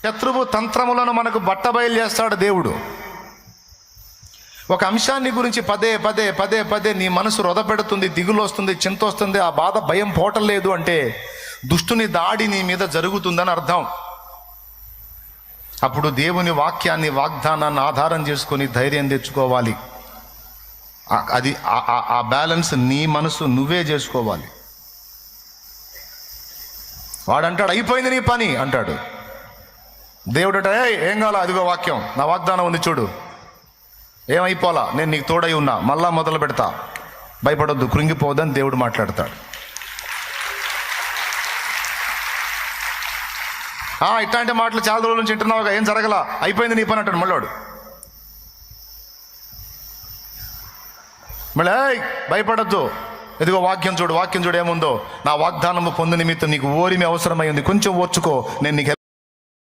శత్రువు తంత్రములను మనకు బట్టబయలు చేస్తాడు దేవుడు. ఒక అంశాన్ని గురించి పదే పదే పదే పదే నీ మనసు రొదపెడుతుంది, దిగులు వస్తుంది, చింత వస్తుంది, ఆ బాధ భయం పోవటం లేదు అంటే దుష్టుని దాడి నీ మీద జరుగుతుందని అర్థం. అప్పుడు దేవుని వాక్యాన్ని, వాగ్దానాన్ని ఆధారం చేసుకొని ధైర్యం తెచ్చుకోవాలి. అది ఆ బ్యాలెన్స్ నీ మనసు నువ్వే చేసుకోవాలి. వాడంటాడు అయిపోయింది నీ పని అంటాడు. దేవుడట ఏం కావాలా, అదిగో వాక్యం, నా వాగ్దానం ఉంది చూడు, ఏమైపోలా, నేను నీకు తోడై ఉన్నా, మళ్ళా మొదలు పెడతా, భయపడొద్దు, కృంగిపోవద్దని దేవుడు మాట్లాడతాడు. ఇట్లాంటి మాటలు చాలా రోజుల నుంచి వింటున్నావుగా, ఏం జరగలా, అయిపోయింది నీ పని అంటాడు మళ్ళాడు. మళ్ళీ భయపడద్దు, ఇదిగో వాక్యం చూడు, వాక్యం చూడు ఏముందో, నా వాగ్దానము పొందు నిమిత్తం నీకు ఓరిమి అవసరమై ఉంది, కొంచెం ఓర్చుకో, నేను నీకు